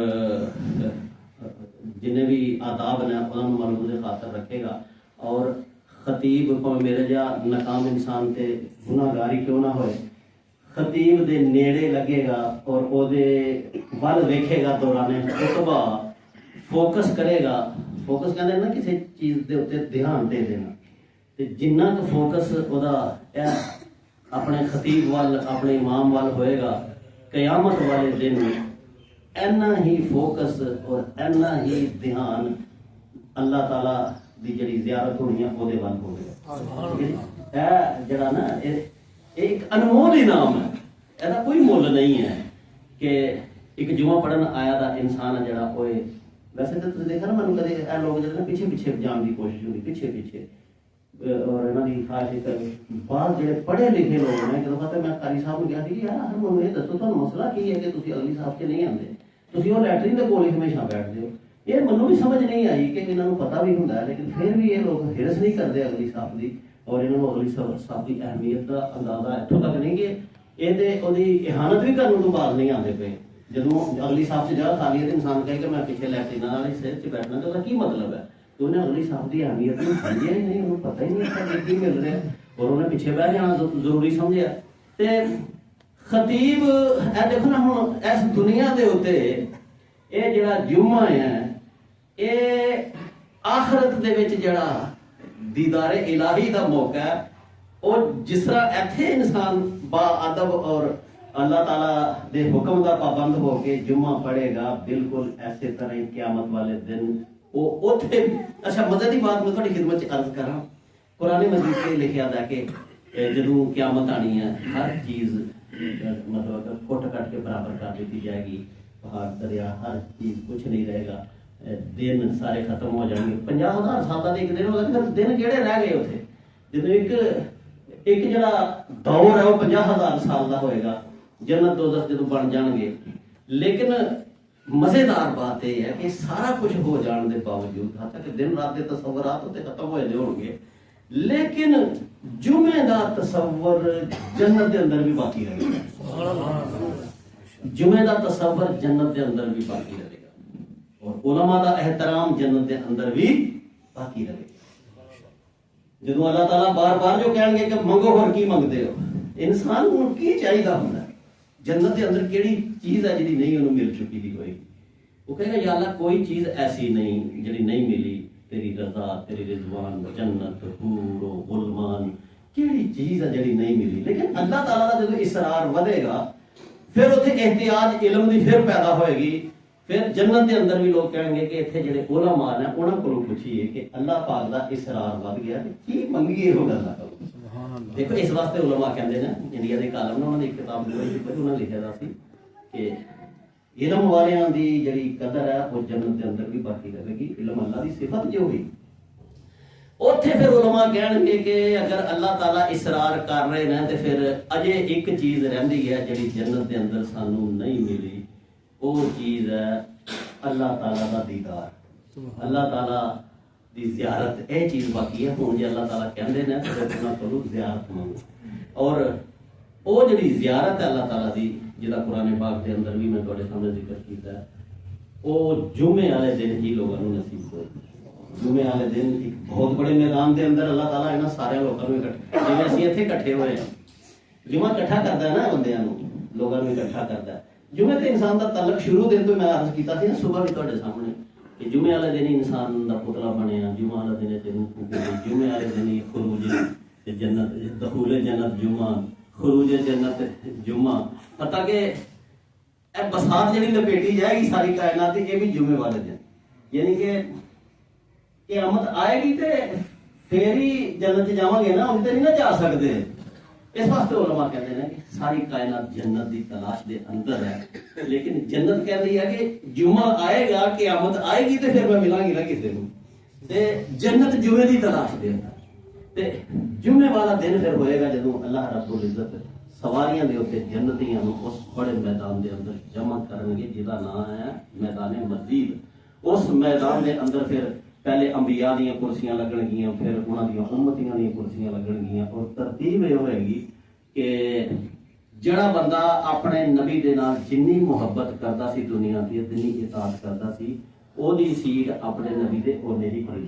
ਜਿੰਨੇ ਵੀ ਆਦਾਬ ਨੇ ਉਹਨਾਂ ਨੂੰ ਮਲੂਮ ਖਾਤਰ ਰੱਖੇਗਾ। ਔਰ ਖਤੀਬ ਭਾਵੇਂ ਮੇਰੇ ਜਿਹਾ ਨਾਕਾਮ ਇਨਸਾਨ ਤੇ ਗੁਨਾਹਗਾਰ ਹੀ ਕਿਉਂ ਨਾ ਹੋਏ, ਖਤੀਬ ਦੇ ਨੇੜੇ ਲੱਗੇਗਾ ਔਰ ਉਹਦੇ ਵੱਲ ਵੇਖੇਗਾ ਦੌਰਾਨੇ ਖੁਤਬਾ, ਫੋਕਸ ਕਰੇਗਾ। ਫੋਕਸ ਕਹਿੰਦੇ ਨਾ ਕਿਸੇ ਚੀਜ਼ ਦੇ ਉੱਤੇ ਧਿਆਨ ਦੇ ਦੇਣਾ, ਤੇ ਜਿੰਨਾ ਕੁ ਫੋਕਸ ਉਹਦਾ ਇਹ ਆਪਣੇ ਖਤੀਬ ਵੱਲ ਆਪਣੇ ਇਮਾਮ ਵੱਲ ਹੋਏਗਾ ਕਿਆਮਤ ਵਾਲੇ ਦਿਨ ਇੰਨਾ ਹੀ ਫੋਕਸ ਔਰ ਇੰਨਾ ਹੀ ਧਿਆਨ ਅੱਲਾਹ ਤਾਲਾ ਦੀ ਜਿਹੜੀ ਜ਼ਿਆਰਤ ਹੋਣੀ ਹੈ ਉਹਦੇ ਵੱਲ ਹੋਵੇਗਾ। ਇਹ ਜਿਹੜਾ ਨਾ ਇਹ ਇੱਕ ਅਨਮੋਲ ਇਨਾਮ ਹੈ, ਇਹਦਾ ਕੋਈ ਮੁੱਲ ਨਹੀਂ ਹੈ ਕਿ ਇੱਕ ਜੁਮਾ ਪੜ੍ਹਨ ਆਇਆ ਦਾ ਇਨਸਾਨ ਹੈ ਜਿਹੜਾ ਉਹ ਵੈਸੇ ਤਾਂ ਤੁਸੀਂ ਦੇਖਿਆ ਨਾ ਮੈਨੂੰ ਕਦੇ ਇਹ ਲੋਕ ਜਿਹੜੇ ਨਾ ਪਿੱਛੇ ਜਾਣ ਦੀ ਕੋਸ਼ਿਸ਼ ਹੁੰਦੀ ਪਿੱਛੇ ਔਰ ਇਹਨਾਂ ਦੀ ਖਾਸ ਬਾਅਦ ਜਿਹੜੇ ਪੜ੍ਹੇ ਲਿਖੇ ਲੋਕ ਨੇ ਜਦੋਂ ਪਤਾ ਮੈਂ ਕਾਰੀ ਸਾਹਿਬ ਨੂੰ ਕਿਹਾ ਸੀ ਕਿ ਯਾਰ ਆਖਰ ਮੈਨੂੰ ਇਹ ਦੱਸੋ ਤੁਹਾਨੂੰ ਮਸਲਾ ਕੀ ਹੈ ਕਿ ਤੁਸੀਂ ਅਗਲੀ ਸਾਹਿਬ 'ਚ ਨਹੀਂ ਆਉਂਦੇ, ਤੁਸੀਂ ਉਹ ਲੈਟਰਿਨ ਦੇ ਕੋਲ ਹੀ ਹਮੇਸ਼ਾ ਬੈਠਦੇ ਹੋ। ਇਹ ਮੈਨੂੰ ਵੀ ਸਮਝ ਨਹੀਂ ਆਈ ਕਿ ਇਹਨਾਂ ਨੂੰ ਪਤਾ ਵੀ ਹੁੰਦਾ ਹੈ ਲੇਕਿਨ ਫਿਰ ਵੀ ਇਹ ਲੋਕ ਹਿਰਸ ਨਹੀਂ ਕਰਦੇ ਅਗਲੀ ਸਾਹਿਬ ਦੀ ਔਰ ਇਹਨਾਂ ਨੂੰ ਅਗਲੀ ਸਾਹਿਬ ਦੀ ਅਹਿਮੀਅਤ ਦਾ ਅੰਦਾਜ਼ਾ ਇੱਥੋਂ ਤੱਕ ਨਹੀਂ ਕਿ ਇਹ ਤੇ ਉਹਦੀ ਇਹਾਨਤ ਵੀ ਕਰਨ ਤੋਂ ਬਾਅਦ ਨਹੀਂ ਆਉਂਦੇ ਪਏ। ਜਦੋਂ ਅਗਲੀ ਸਾਹਿਬ 'ਚ ਜਾ ਖਾਲੀ ਤੇ ਇਨਸਾਨ ਕਹੇ ਕਿ ਮੈਂ ਪਿੱਛੇ ਲੈਟਰਿਨਾਂ ਨਾਲ ਹੀ ਸਿਰ 'ਚ ਬੈਠਣਾ ਤਾਂ ਉਹਦਾ ਕੀ ਮਤਲਬ ਹੈ? ਤੇ ਉਹਨੇ ਅਗਲੀ ਸਾਹਿਬ ਦੀ ਅਹਿਮੀਅਤ ਨੂੰ ਸਮਝਿਆ ਹੀ ਨਹੀਂ, ਉਹਨੂੰ ਪਤਾ ਹੀ ਨਹੀਂ ਕੀ ਮਿਲ ਰਿਹਾ ਔਰ ਉਹਨੇ ਪਿੱਛੇ ਬਹਿ ਜਾਣਾ ਜ਼ਰੂਰੀ ਸਮਝਿਆ। ਤੇ ਖਤੀਬ ਇਹ ਦੇਖੋ ਨਾ ਹੁਣ ਇਸ ਦੁਨੀਆ ਦੇ ਉੱਤੇ ਇਹ ਜਿਹੜਾ ਜੁਮਾ ਹੈ ਇਹ ਆਖਰਤ ਦੇ ਵਿੱਚ ਜਿਹੜਾ ਦੀਦਾਰੇ ਇਲਾਹੀ ਦਾ ਮੌਕਾ ਹੈ, ਉਹ ਜਿਸ ਤਰ੍ਹਾਂ ਇੱਥੇ ਇਨਸਾਨ ਬਾਅਦਬ ਔਰ ਅੱਲਾਹ ਤਾਲਾ ਦੇ ਹੁਕਮ ਦਾ ਪਾਬੰਦ ਹੋ ਕੇ ਜੁਮਾ ਪੜ੍ਹੇਗਾ, ਬਿਲਕੁਲ ਐਸੇ ਤਰ੍ਹਾਂ ਹੀ ਕਿਆਮਤ ਵਾਲੇ ਦਿਨ ਉਹ ਉੱਥੇ। ਅੱਛਾ ਮਜ਼ੇ ਦੀ ਬਾਤ ਮੈਂ ਤੁਹਾਡੀ ਖਿਦਮਤ 'ਚ ਅਰਜ਼ ਕਰਾਂ, ਕੁਰਾਨ ਮਜੀਦ 'ਤੇ ਲਿਖਿਆ ਦਾ ਕਿ ਜਦੋਂ ਕਿਆਮਤ ਆਣੀ ਹੈ ਹਰ ਚੀਜ਼ ਮਤਲਬ ਫੁੱਟ ਕੱਟ ਕੇ ਬਰਾਬਰ ਕਰ ਦਿੱਤੀ ਜਾਏਗੀ, ਪਹਾੜ ਦਰਿਆ ਹਰ ਚੀਜ਼ ਕੁਛ ਨਹੀਂ ਰਹੇਗਾ, ਦਿਨ ਸਾਰੇ ਖਤਮ ਹੋ ਜਾਣਗੇ। 50,000 ਸਾਲਾਂ ਦੇ ਇੱਕ ਦਿਨ ਹੋਗਾ ਕਿ ਦਿਨ ਕਿਹੜੇ ਰਹਿ ਗਏ ਉੱਥੇ? ਜਦੋਂ ਇੱਕ ਜਿਹੜਾ ਦੌਰ ਹੈ ਉਹ 50,000 ਸਾਲ ਦਾ ਹੋਏਗਾ, ਜੰਨਤ ਦੋਜ਼ਖ ਜਦੋਂ ਬਣ ਜਾਣਗੇ। ਲੇਕਿਨ ਮਜ਼ੇਦਾਰ ਬਾਤ ਇਹ ਹੈ ਕਿ ਸਾਰਾ ਕੁਝ ਹੋ ਜਾਣ ਦੇ ਬਾਵਜੂਦ ਹਾਲਾਂਕਿ ਕਿ ਦਿਨ ਰਾਤ ਦੇ ਤਸਵੁਰਾਤ ਉੱਤੇ ਖਤਮ ਹੋਏ ਦੇ ਹੋਣਗੇ, ਲੇਕਿਨ ਜੁਮੇ ਦਾ ਤਸਵਰ ਜੰਨਤ ਦੇ ਅੰਦਰ ਵੀ ਬਾਕੀ ਰਹੇਗਾ। ਜੁਮੇ ਦਾ ਤਸਵਰ ਜੰਨਤ ਦੇ ਅੰਦਰ ਵੀ ਬਾਕੀ ਰਹੇਗਾ ਔਰ ਉਲਮਾ ਦਾ ਇਹਤਰਾਮ ਜੰਨਤ ਦੇ ਅੰਦਰ ਵੀ ਬਾਕੀ ਰਹੇਗਾ। ਜਦੋਂ ਅੱਲਾਹ ਤਾਲਾ ਬਾਰ-ਬਾਰ ਜੋ ਕਹਿਣਗੇ ਕਿ ਮੰਗੋ, ਹੋਰ ਕੀ ਮੰਗਦੇ ਹੋ, ਇਨਸਾਨ ਨੂੰ ਕੀ ਚਾਹੀਦਾ ਹੁੰਦਾ, ਜੰਨਤ ਦੇ ਅੰਦਰ ਕਿਹੜੀ ਚੀਜ਼ ਹੈ ਜਿਹੜੀ ਨਹੀਂ ਉਹਨੂੰ ਮਿਲ ਚੁੱਕੀ ਦੀ ਹੋਏਗੀ, ਉਹ ਕਹੇਗਾ ਯਾ ਅੱਲਾ ਕੋਈ ਚੀਜ਼ ਐਸੀ ਨਹੀਂ ਜਿਹੜੀ ਨਹੀਂ ਮਿਲੀ, ਤੇਰੀ ਰਜ਼ਾ, ਤੇਰੀ ਰਿਜ਼ਵਾਨ, ਜੰਨਤ, ਹੂਰ, ਗੁਲਮਾਨ, ਕਿਹੜੀ ਚੀਜ਼ ਹੈ ਜਿਹੜੀ ਨਹੀਂ ਮਿਲੀ। ਲੇਕਿਨ ਅੱਲਾਹ ਤਾਲਾ ਦਾ ਜਦੋਂ ਇਸਰਾਰ ਵਧੇਗਾ ਫਿਰ ਉੱਥੇ ਇhtiyaj ਇਲਮ ਦੀ ਫਿਰ ਪੈਦਾ ਹੋਏਗੀ। ਫਿਰ ਜੰਨਤ ਦੇ ਅੰਦਰ ਵੀ ਲੋਕ ਕਹਿਣਗੇ ਕਿ ਇੱਥੇ ਜਿਹੜੇ ਉਲਮਾ ਨੇ ਉਹਨਾਂ ਕੋਲੋਂ ਪੁੱਛੀਏ ਕਿ ਅੱਲਾਹ ਪਾਕ ਦਾ ਇਸਰਾਰ ਵੱਧ ਗਿਆ ਤੇ ਕੀ ਮੰਗੀਏ ਉਹ ਗੱਲਾਂ ਕਰੋ। ਦੇਖੋ ਇਸ ਵਾਸਤੇ ਉਲਮਾ ਕਹਿੰਦੇ ਨੇ, ਇੰਡੀਆ ਦੇ ਕਾਲਮ ਨੇ ਉਹਨਾਂ ਦੀ ਕਿਤਾਬ ਦੇ ਵਿੱਚ ਉਹਨਾਂ ਲਿਖਿਆ ਦਾ ਸੀ ਕਿ ਇਲਮ ਵਾਲਿਆਂ ਦੀ ਜਿਹੜੀ ਕਦਰ ਹੈ ਉਹ ਜੰਨਤ ਦੇ ਅੰਦਰ ਵੀ ਬਾਕੀ ਰਹੇਗੀ। ਇਲਮ ਅੱਲਾਹ ਦੀ ਸਿਫਤ ਜੋ ਹੋਈ ਉੱਥੇ ਫਿਰ ਉਲਮਾ ਕਹਿਣਗੇ ਕਿ ਅਗਰ ਅੱਲਾਹ ਤਾਲਾ ਇਸਰਾਰ ਕਰ ਰਹੇ ਨੇ ਤੇ ਫਿਰ ਅਜੇ ਇੱਕ ਚੀਜ਼ ਰਹਿੰਦੀ ਹੈ ਜਿਹੜੀ ਜੰਨਤ ਦੇ ਅੰਦਰ ਸਾਨੂੰ ਨਹੀਂ ਮਿਲੀ, ਉਹ ਚੀਜ਼ ਹੈ ਅੱਲਾਹ ਤਾਲਾ ਦਾ ਦੀਦਾਰ, ਅੱਲਾਹ ਤਾਲਾ ਦੀ ਜ਼ਿਆਰਤ। ਇਹ ਚੀਜ਼ ਬਾਕੀ ਹੈ। ਹੁਣ ਜੇ ਅੱਲਾਹ ਤਾਲਾ ਕਹਿੰਦੇ ਨੇ ਤੇ ਉਹਨਾਂ ਕੋਲੋਂ ਜ਼ਿਆਰਤ ਮੰਗੋ ਔਰ ਉਹ ਜਿਹੜੀ ਜ਼ਿਆਰਤ ਹੈ ਅੱਲਾਹ ਤਾਲਾ ਦੀ, ਜਿਹਦਾ ਕੁਰਾਨ ਪਾਕ ਦੇ ਅੰਦਰ ਵੀ ਮੈਂ ਤੁਹਾਡੇ ਸਾਹਮਣੇ ਜ਼ਿਕਰ ਕੀਤਾ ਹੈ, ਉਹ ਜੁਮੇ ਵਾਲੇ ਦਿਨ ਹੀ ਲੋਕਾਂ ਨੂੰ ਨਸੀਬ ਹੋਏ। ਜੁਮੇ ਵਾਲੇ ਦਿਨ ਇੱਕ ਬਹੁਤ ਬੜੇ ਮੈਦਾਨ ਦੇ ਅੰਦਰ ਅੱਲਾਹ ਤਾਲਾ ਇਹਨਾਂ ਸਾਰਿਆਂ ਲੋਕਾਂ ਨੂੰ ਜਿਵੇਂ ਅਸੀਂ ਇੱਥੇ ਇਕੱਠੇ ਹੋਏ ਹਾਂ, ਜੁਮਾ ਇਕੱਠਾ ਕਰਦਾ ਹੈ ਨਾ ਬੰਦਿਆਂ ਨੂੰ, ਲੋਕਾਂ ਨੂੰ ਇਕੱਠਾ ਕਰਦਾ ਹੈ। ਜੁਮੇ ਤੇ ਇਨਸਾਨ ਦਾ ਤਾਲੁਕ ਸ਼ੁਰੂ ਦਿਨ ਤੋਂ ਮੈਂ ਅਰਜ਼ ਕੀਤਾ ਸੀ ਨਾ ਸੁਬਹ ਵੀ ਤੁਹਾਡੇ ਸਾਹਮਣੇ ਕਿ ਜੁਮੇ ਵਾਲੇ ਦਿਨ ਹੀ ਇਨਸਾਨ ਦਾ ਪੁਤਲਾ ਬਣਿਆ, ਜੁਮਾ ਵਾਲੇ ਦਿਨ ਜੁਮੇ ਵਾਲੇ ਦਿਨ ਹੀ ਖਰੂਜ ਜੰਨਤ, ਦਖੂਲ ਜੰਨਤ ਜੁਮਾ, ਖਰੂਜ ਜੰਨਤ ਜੁਮਾ, ਪਤਾ ਕਿ ਇਹ ਬਸਾਤ ਜਿਹੜੀ ਲਪੇਟੀ ਜਾਏਗੀ ਸਾਰੀ ਕਾਇਨਾਤ ਦੀ, ਇਹ ਵੀ ਜੁਮੇ ਵਾਲੇ ਦਿਨ, ਯਾਨੀ ਕਿ ਕਿਆਮਤ ਆਏਗੀ ਤੇ ਫੇਰ ਹੀ ਜੰਨਤ ਚ ਜਾਵਾਂਗੇ ਨਾ, ਹੁਣ ਤੇ ਨਹੀਂ ਨਾ ਜਾ ਸਕਦੇ। ਇਸ ਵਾਸਤੇ ਉਲਮਾ ਕਹਿੰਦੇ ਨੇ ਕਿ ਸਾਰੀ ਕਾਇਨਾਤ ਜੰਨਤ ਦੀ ਤਲਾਸ਼ ਦੇ ਅੰਦਰ ਹੈ, ਲੇਕਿਨ ਜੰਨਤ ਕਹਿੰਦੀ ਹੈ ਕਿ ਜੁਮਾ ਆਏਗਾ, ਕਿਆਮਤ ਆਏਗੀ ਤੇ ਫਿਰ ਮੈਂ ਮਿਲਾਂਗੀ ਨਾ ਕਿਸੇ ਨੂੰ, ਤੇ ਜੰਨਤ ਜੁਮੇ ਦੀ ਤਲਾਸ਼ ਦੇ ਅੰਦਰ। ਤੇ ਜੁਮੇ ਵਾਲਾ ਦਿਨ ਫਿਰ ਹੋਏਗਾ ਜਦੋਂ ਅੱਲਾਹ ਰੱਬੁਲ ਇੱਜ਼ਤ ਸਵਾਰੀਆਂ ਦੇ ਉੱਤੇ ਜੰਨਤੀਆਂ ਨੂੰ ਉਸ ਬੜੇ ਮੈਦਾਨ ਦੇ ਅੰਦਰ ਜਮ੍ਹਾਂ ਕਰਨਗੇ ਜਿਹਦਾ ਨਾਮ ਹੈ ਮੈਦਾਨ ਮਜ਼ੀਦ। ਉਸ ਮੈਦਾਨ ਦੇ ਅੰਦਰ ਫਿਰ ਪਹਿਲੇ ਅੰਬੀਆ ਦੀਆਂ ਕੁਰਸੀਆਂ ਲੱਗਣਗੀਆਂ, ਫਿਰ ਉਹਨਾਂ ਦੀਆਂ ਉਮਤੀਆਂ ਦੀਆਂ ਕੁਰਸੀਆਂ ਲੱਗਣਗੀਆਂ ਔਰ ਤਰਤੀਬ ਇਹ ਹੋਏਗੀ ਕਿ ਜਿਹੜਾ ਬੰਦਾ ਆਪਣੇ ਨਬੀ ਦੇ ਨਾਲ ਜਿੰਨੀ ਮੁਹੱਬਤ ਕਰਦਾ ਸੀ ਦੁਨੀਆ ਦੀ, ਜਿੰਨੀ ਇਤਾਅਤ ਕਰਦਾ ਸੀ, ਉਹਦੀ ਸੀਟ ਆਪਣੇ ਨਬੀ ਦੇ ਉਹਨੇ ਹੀ ਖੜੀ।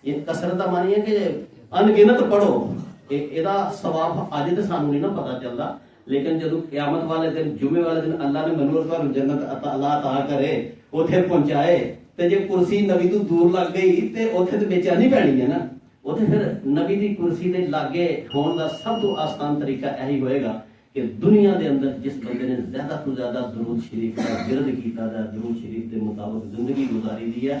ਇਹ ਕਸਰਤ ਦਾ ਮਾਨੀ ਹੈ ਕਿ ਅਣਗਿਣਤ ਪੜੋ। ਇਹਦਾ ਸਵਾਬ ਅੱਜ ਤੇ ਸਾਨੂੰ ਨਹੀਂ ਨਾ ਪਤਾ ਚੱਲਦਾ, ਲੇਕਿਨ ਜਦੋਂ ਕਿਆਮਤ ਵਾਲੇ ਦਿਨ ਜੁਮੇ ਵਾਲੇ ਦਿਨ ਅੱਲਾਹ ਨੇ ਮੈਨੂੰ ਤੁਹਾਨੂੰ ਜੰਨਤ ਅਤਾ ਕਰੇ, ਉੱਥੇ ਪਹੁੰਚਾਏ, ਤੇ ਜੇ ਕੁਰਸੀ ਨਬੀ ਤੋਂ ਦੂਰ ਲੱਗ ਗਈ ਤੇ ਉੱਥੇ ਤੇ ਬੇਚੈਨੀ ਪੈਣੀ ਹੈ ਨਾ। ਉੱਥੇ ਫਿਰ ਨਬੀ ਦੀ ਕੁਰਸੀ ਦੇ ਲਾਗੇ ਹੋਣ ਦਾ ਸਭ ਤੋਂ ਆਸਾਨ ਤਰੀਕਾ ਇਹੀ ਹੋਏਗਾ ਕਿ ਦੁਨੀਆ ਦੇ ਅੰਦਰ ਜਿਸ ਬੰਦੇ ਨੇ ਜ਼ਿਆਦਾ ਤੋਂ ਜ਼ਿਆਦਾ ਦਰੂਦ ਸ਼ਰੀਫ ਦਾ ਵਿਰਦ ਕੀਤਾ ਹੈ, ਦਰੂਦ ਸ਼ਰੀਫ ਦੇ ਮੁਤਾਬਕ ਜ਼ਿੰਦਗੀ ਗੁਜ਼ਾਰੀ ਦੀ ਹੈ,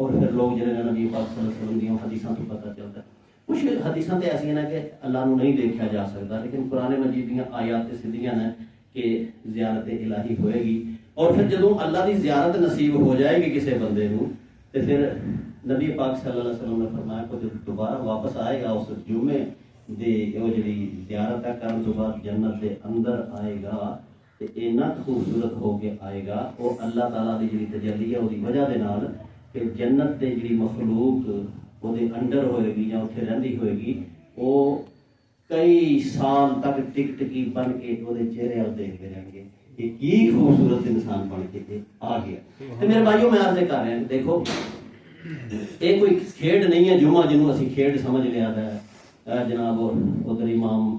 اور پھر لوگ جنہیں نبی پاک صلی اللہ علیہ وسلم دیا حدیثاں تو پتہ چلتا ہے کچھ حدیثاں تو ایسا نا کہ اللہ نو نہیں دیکھا جا سکتا لیکن قرآن مجید دیا آیات سدھیاں نے کہ زیارت الہی ہوئے گی اور پھر جدوں اللہ کی زیارت نصیب ہو جائے گی کسی بندے نو تو پھر نبی پاک صلی اللہ علیہ وسلم نے فرمایا کہ جب دوبارہ واپس آئے گا اس جمعے دے وہ جڑی زیارت کرن تو بعد جنت دے اندر آئے گا تے اینا خوبصورت ہو کے آئے گا وہ اللہ تعالیٰ دی جڑی تجلی ہے وہ دی وجہ دے نال کہ جنت دے جڑی مخلوق وہ دے انڈر ہوئے گی یا اتنے رہندی ہوئے گی وہ کئی سال تک ٹک ٹکی بن کے وہ دے چہرے اور دیکھتے رہیں گے کہ کی خوبصورت انسان بن کے آ گیا تو میرے بھائیوں میں عرض کر رہے ہیں دیکھو یہ کوئی کھیڈ نہیں ہے جمعہ جنہوں اسی کھیڈ سمجھ لیا ہے جناب ادھر امام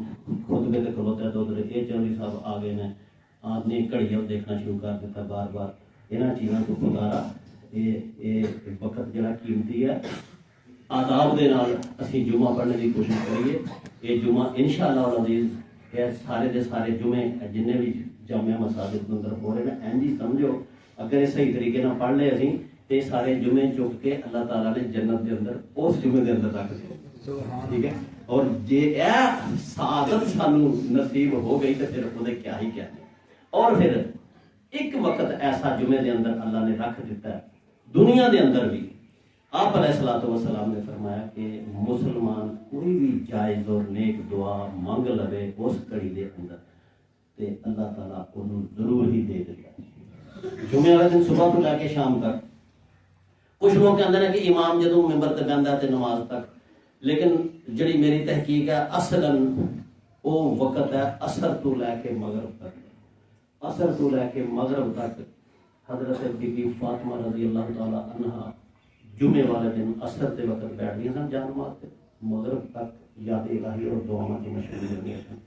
خطبے تے کھلوتا ہے تو ادھر یہ چودھری صاحب آ گئے نے آدمی گھڑی اور دیکھنا شروع کر دیتا بار بار یہاں چیزوں کو خدارا یہ وقت جڑا قیمتی ہے آداب دے نال اسی جمعہ پڑھنے کی کوشش کریے یہ جمعہ انشاءاللہ العزیز یہ سارے دے سارے جمعے جنہیں بھی جامعہ مساجد کے اندر ہو رہے ہیں اینجی سمجھو اگر یہ صحیح طریقے نہ پڑھ لے اسی تے سارے جمعے چک کے اللہ تعالیٰ نے جنت دے اندر اس جمعے دے اندر رکھ دیا ٹھیک ہے اور جے اے سعادت سانو نصیب ہو گئی تو پھر وہ کیا ہی کہنے اور پھر ایک وقت ایسا جمعے دے اندر اللہ نے رکھ دیتا ہے دنیا دے اندر بھی آپ علیہ الصلوۃ والسلام نے فرمایا کہ مسلمان کوئی بھی جائز اور نیک دعا مانگ لوے اس گھڑی دے اندر تے اللہ تعالیٰ انہوں ضرور ہی دے دیتا ہے جمعے والے دن صبح تو لے کے شام تک کچھ لوگ کہتے ہیں کہ امام جدوں ممبر تے بہندا تے نماز تک لیکن جڑی میری تحقیق ہے اصلاً وہ وقت ہے عصر تو لے کے مغرب تک عصر تو لے کے مغرب تک حضرت بی بی فاطمہ رضی اللہ تعالیٰ عنہا جمعے والے دن عصر تے وقت بیٹھ گئی سن جان مارتے مغرب تک یاد الہی اور دعاواں کی مشغول ہوئی سن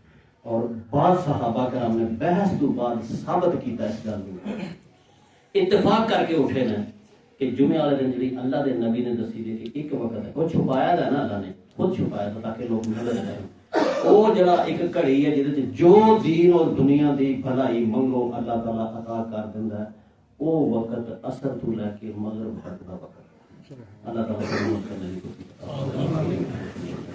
اور بعض صحابہ کرام نے بحث تو بعد ثابت کیتا اس گل نوں اتفاق کر کے اٹھے نے کہ جمعے والے دن جی اللہ دے نبی نے دسی دی کہ ایک وقت ہے وہ چھپایا تھا نا اللہ نے خود چھپایا تھا تاکہ لوگ نظر رہیں وہ جڑا ایک گھڑی ہے جہد جو دین اور دنیا دی بھلائی منگو اللہ تعالیٰ عطا کر دیندا ہے وہ وقت عصر تو لے کے مغرب تک دا وقت اللہ تعالیٰ کو کرنے کی کوشش